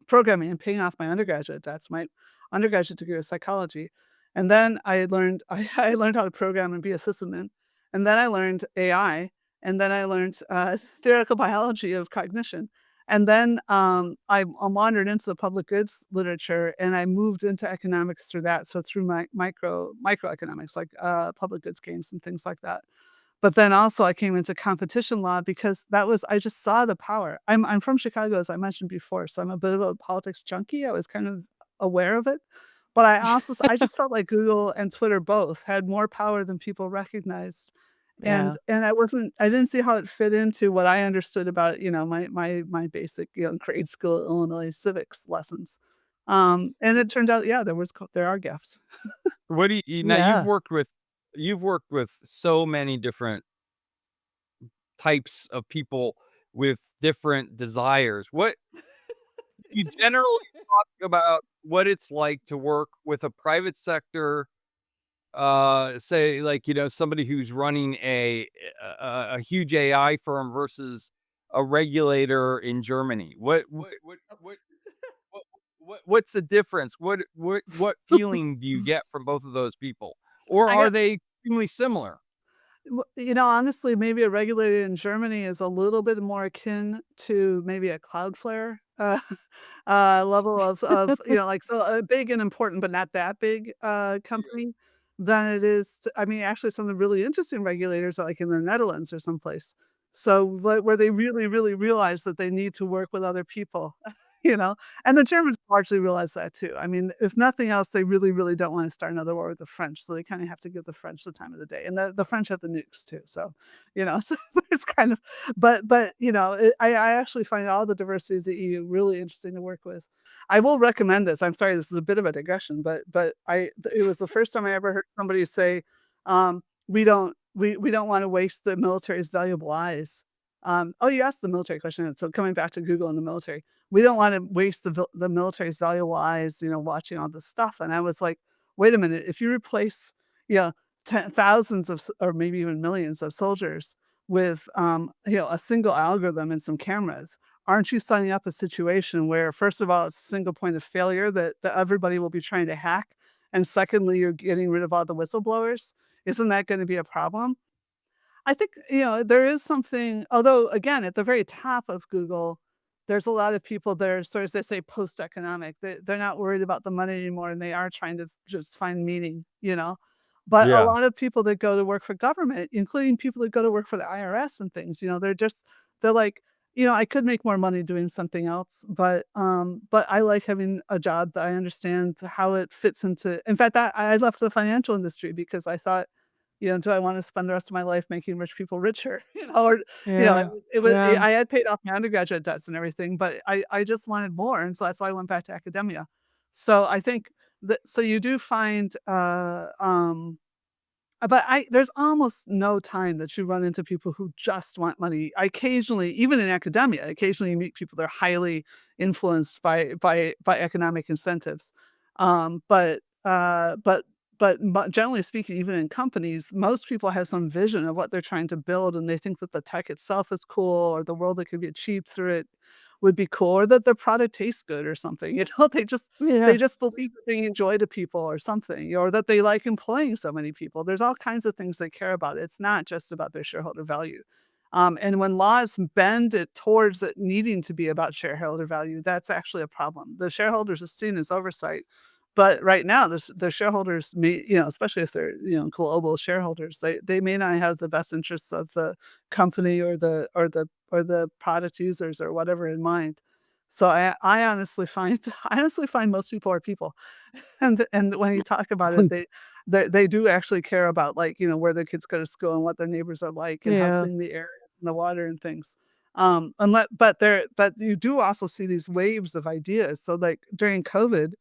programming and paying off my undergraduate debts. My undergraduate degree was psychology, and then I had learned I learned how to program and be a sysadmin, and then I learned AI, and then I learned theoretical biology of cognition, and then I wandered into the public goods literature, and I moved into economics through that. So through my microeconomics, like public goods games and things like that. But then also I came into competition law because that was I just saw the power. I'm from Chicago, as I mentioned before, so I'm a bit of a politics junkie. I was kind of aware of it. But I just felt like Google and Twitter both had more power than people recognized. And Yeah. and I didn't see how it fit into what I understood about, my basic, grade school Illinois civics lessons. And it turned out, yeah, there are gaps. What do now Yeah. you've worked with so many different types of people with different desires. What you generally talk about what it's like to work with a private sector, say, like, somebody who's running a huge AI firm versus a regulator in Germany. What's the difference? What feeling do you get from both of those people? Or I are got they extremely similar? Honestly, maybe a regulator in Germany is a little bit more akin to maybe a Cloudflare, level of like, so a big and important, but not that big, company than it is I mean, actually, some of the really interesting regulators are, like, in the Netherlands or someplace. So, where they really, really realize that they need to work with other people, you know? And the Germans largely realize that too. I mean, if nothing else, they really, really don't wanna start another war with the French, so they kinda have to give the French the time of the day, and the French have the nukes too, so, so it's kind of I actually find all the diversity of the EU really interesting to work with. I will recommend this. I'm sorry, this is a bit of a digression, but it was the first time I ever heard somebody say, we don't wanna waste the military's valuable eyes." Oh, you asked the military question, so coming back to Google and the military, we don't wanna waste the military's valuable eyes, watching all this stuff, and I was like, "Wait a minute, if you replace, you know, thousands of or maybe even millions of soldiers with, a single algorithm and some cameras, aren't you setting up a situation where, first of all, it's a single point of failure that everybody will be trying to hack, and secondly, you're getting rid of all the whistleblowers? Isn't that gonna be a problem?" I think, there is something although, again, at the very top of Google, there's a lot of people that are sort of, as they say, post-economic. They're not worried about the money anymore, and they are trying to just find meaning. But a Yeah. lot of people that go to work for government, including people that go to work for the IRS and things, they're like, "I could make more money doing something else, but I like having a job that I understand how it fits into." In fact, I left the financial industry because I thought, do I wanna spend the rest of my life making rich people richer? Or, Yeah. it was Yeah. I had paid off my undergraduate debts and everything, but I just wanted more, and so that's why I went back to academia. So I think that so you do find, but there's almost no time that you run into people who just want money. I occasionally, even in academia, occasionally you meet people that are highly influenced by economic incentives. But generally speaking, even in companies, most people have some vision of what they're trying to build, and they think that the tech itself is cool or the world that could be achieved through it. would be cool, or that their product tastes good or something, they Yeah. just believe that bringing joy to people or something, or that they like employing so many people. There's all kinds of things they care about. It's not just about their shareholder value. And when laws bend it towards it needing to be about shareholder value, that's actually a problem. The shareholders are seen as oversight, but right now, the shareholders may, especially if they're, global shareholders, they may not have the best interests of the company or the product users or whatever in mind. So I honestly find I honestly find most people are people. And when you talk about it, they do actually care about, like, where their kids go to school and what their neighbors are like and how Yeah. clean the air is and the water and things. But you do also see these waves of ideas. So, like, during COVID,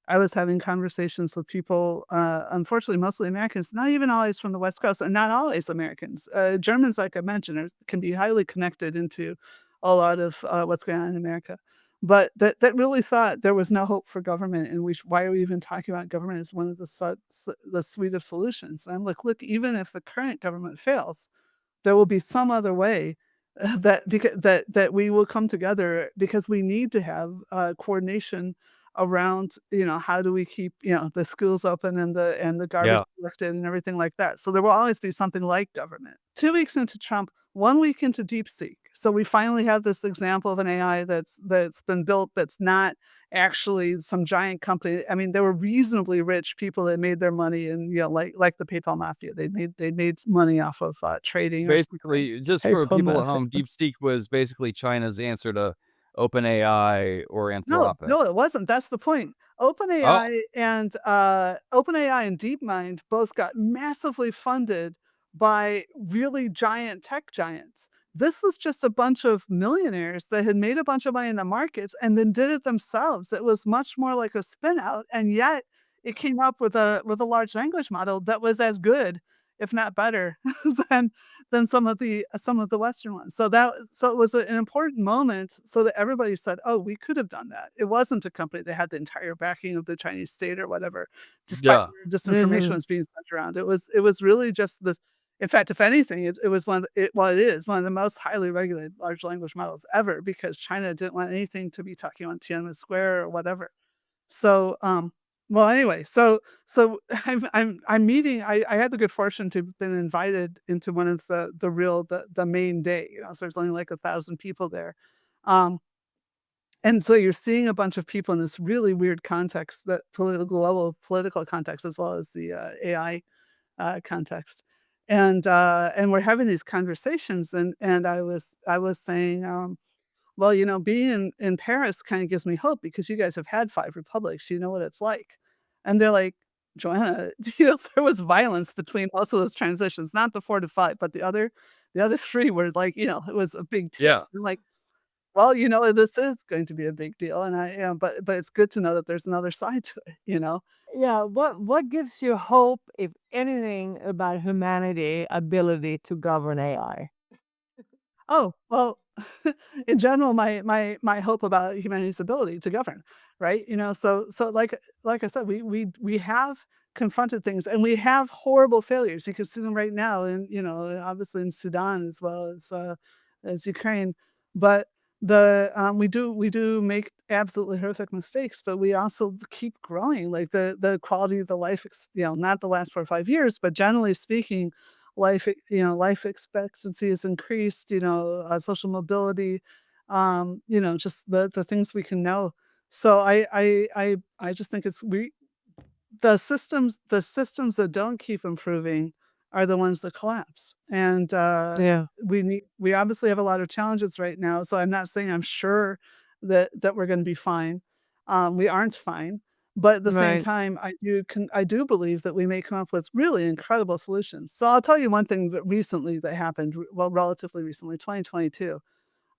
I was having conversations with people, unfortunately, mostly Americans, not even always from the West Coast, and not always Americans. Germans, like I mentioned, can be highly connected into a lot of what's going on in America. But that really thought there was no hope for government, and why are we even talking about government as one of the suite of solutions? And I'm like, look, even if the current government fails, there will be some other way that we will come together, because we need to have coordination around, how do we keep, the schools open and the garbage Yeah. collected and everything like that. So there will always be something like government. 2 weeks into Trump, 1 week into DeepSeek. So we finally have this example of an AI that's been built, that's not actually some giant company. I mean, there were reasonably rich people that made their money, and, like the PayPal mafia. They made money off of trading or something. Basically, just for PayPal people at method. home, DeepSeek was basically China's answer to OpenAI or No, Anthropic. no, it wasn't. That's the point. Oh, OpenAI and DeepMind both got massively funded by really giant tech giants. This was just a bunch of millionaires that had made a bunch of money in the markets and then did it themselves. It was much more like a spin out, and yet it came up with a large language model that was as good, if not better, than some of the Western ones. So it was an important moment, so that everybody said, "Oh, we could have done that." It wasn't a company that had the entire backing of the Chinese state or whatever, despite yeah. where disinformation Mhm. was being sent around. It was really just the. In fact, if anything, it was one of it is one of the most highly regulated large language models ever, because China didn't want anything to be talking on Tiananmen Square or whatever. So, well, anyway, so I'm meeting. I had the good fortune to have been invited into one of the main day. So there's only like 1,000 people there, um, and so you're seeing a bunch of people in this really weird context, that global political context, as well as the AI context, and we're having these conversations, and I was saying. Well, being in Paris kind of gives me hope, because you guys have had 5 republics, you know what it's like. And they're like, "Joanna, do you know there was violence between most of those transitions, not the 4 to 5, but the other 3 were like, it was a big deal." Yeah. I'm like, "Well, this is going to be a big deal, and but it's good to know that there's another side to it." Yeah, what gives you hope, if anything, about humanity' ability to govern AI? Oh, well, in general, my hope about humanity's ability to govern, right? So like I said, we have confronted things, and we have horrible failures. You can see them right now, and obviously in Sudan, as well as Ukraine. But we do make absolutely horrific mistakes, but we also keep growing. Like the quality of the life, not the last 4 or 5 years, but generally speaking, life expectancy has increased, social mobility, just the things we can know. So I just think it's we the systems that don't keep improving are the ones that collapse. And Yeah, we obviously have a lot of challenges right now. So I'm not saying I'm sure that we're going to be fine. We aren't fine. But at the same right. time, I do believe that we may come up with really incredible solutions. So I'll tell you one thing that happened, well, relatively recently, 2022.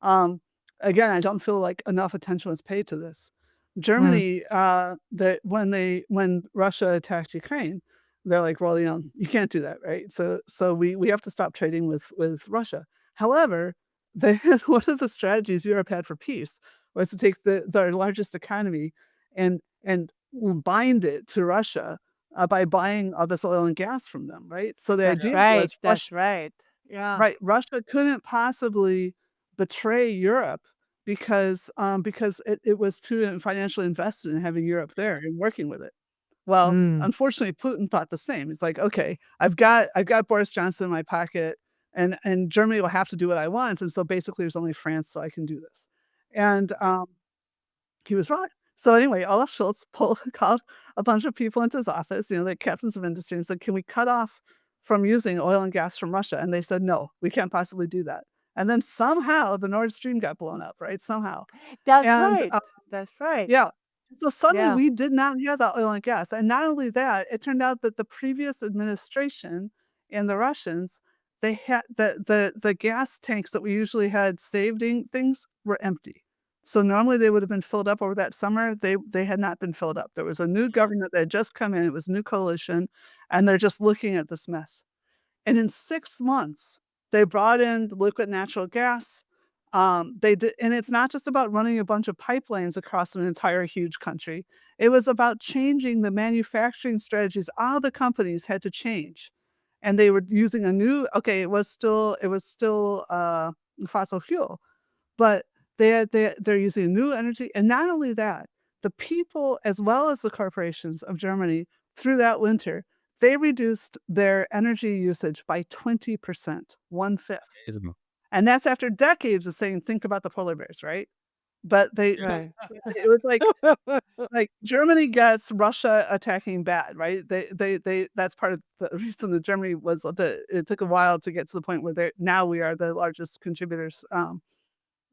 Um, Again, I don't feel like enough attention was paid to this. Mm, Germany, that when Russia attacked Ukraine, they're like, "Well, you can't do that, right? So we have to stop trading with Russia." However, they had one of the strategies Europe had for peace was to take their largest economy and bind it to Russia, by buying all this oil and gas from them, right? So the that's Yeah. idea right, was that's right. Yeah. Russia couldn't possibly betray Europe because it was too financially invested in having Europe there and working with it. Well, Mm. unfortunately, Putin thought the same. It's like, "Okay, I've got Boris Johnson in my pocket, and Germany will have to do what I want, and so basically there's only France, so I can do this." And, he was right. So anyway, Olaf Scholz called a bunch of people into his office, the captains of industry, and said, "Can we cut off from using oil and gas from Russia?" And they said, "No, we can't possibly do that." And then somehow the Nord Stream got blown up, right? Somehow. That's And, right. That's right. yeah. So suddenly Yeah. we did not have that oil and gas. And not only that, it turned out that the previous administration and the Russians, they had the gas tanks that we usually had saved in things were empty. So normally they would have been filled up over that summer. They had not been filled up. There was a new government that had just come in. It was a new coalition, and they're just looking at this mess. And in 6 months, they brought in liquid natural gas. They did, and it's not just about running a bunch of pipelines across an entire huge country. It was about changing the manufacturing strategies. All the companies had to change, and they were using a new okay, it was still fossil fuel, but they're using new energy, and not only that, the people as well as the corporations of Germany through that winter, they reduced their energy usage by 20%, 1/5. Ism. And that's after decades of saying, "Think about the polar bears," right? But Right. it was like Germany gets Russia attacking bad, right? They that's part of the reason that Germany was it took a while to get to the point where now we are the largest contributors,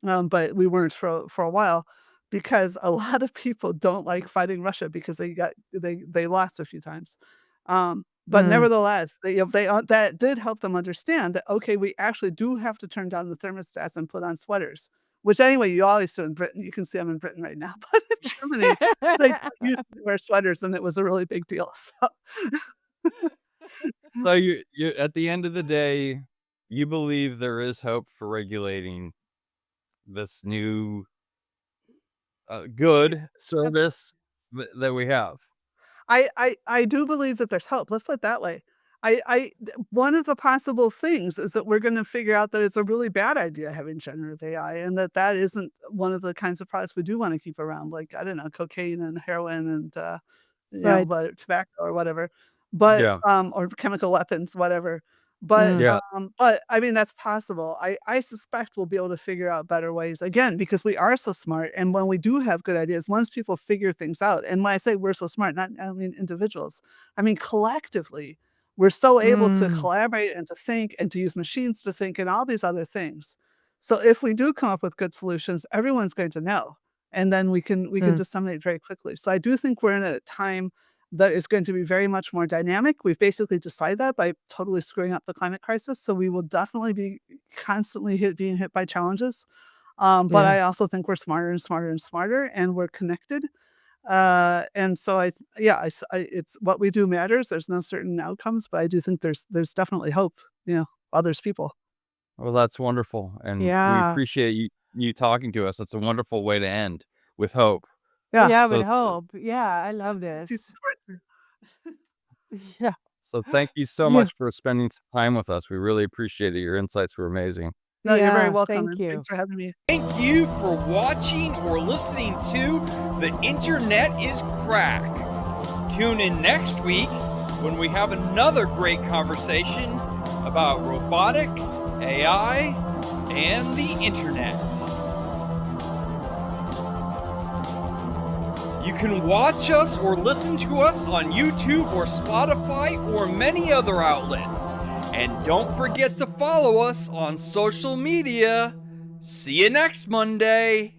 but we weren't for a while because a lot of people don't like fighting Russia because they lost a few times. But Mm. nevertheless, that did help them understand that, okay, we actually do have to turn down the thermostats and put on sweaters, which anyway, you always do in Britain. You can see I'm in Britain right now, but in Germany, they used to wear sweaters, and it was a really big deal, so So you at the end of the day, you believe there is hope for regulating this new, good service that we have. I do believe that there's hope. Let's put it that way. One of the possible things is that we're gonna figure out that it's a really bad idea having generative AI, and that isn't one of the kinds of products we do wanna keep around, like, I don't know, cocaine and heroin and, Right. but tobacco or whatever, but, Yeah, or chemical weapons, whatever. But, Mm. yeah. I mean, that's possible. I suspect we'll be able to figure out better ways, again, because we are so smart, and when we do have good ideas, once people figure things out, and when I say we're so smart, not I don't mean individuals, I mean collectively, we're so able to Mm. collaborate and to think and to use machines to think and all these other things. So if we do come up with good solutions, everyone's going to know, and then we can Mm. disseminate very quickly. So I do think we're in a time that is going to be very much more dynamic. We've basically decided that by totally screwing up the climate crisis. So we will definitely be constantly being hit by challenges. But Yeah. I also think we're smarter and smarter and smarter, and we're connected. And so yeah, it's what we do matters. There's no certain outcomes, but I do think there's definitely hope. Others people. Well, that's wonderful, and we Yeah. appreciate you talking to us. That's a wonderful way to end with hope. Yeah. Yeah, with So hope. Yeah, I love this. Yeah. so thank you so Yeah. much for spending some time with us. We really appreciate it. Your insights were amazing. No, you're very Yeah, welcome, thank and you. thanks for having me. Thank you for watching or listening to The Internet is Crack. Tune in next week when we have another great conversation about robotics, AI, and the internet. You can watch us or listen to us on YouTube or Spotify or many other outlets. And don't forget to follow us on social media. See you next Monday.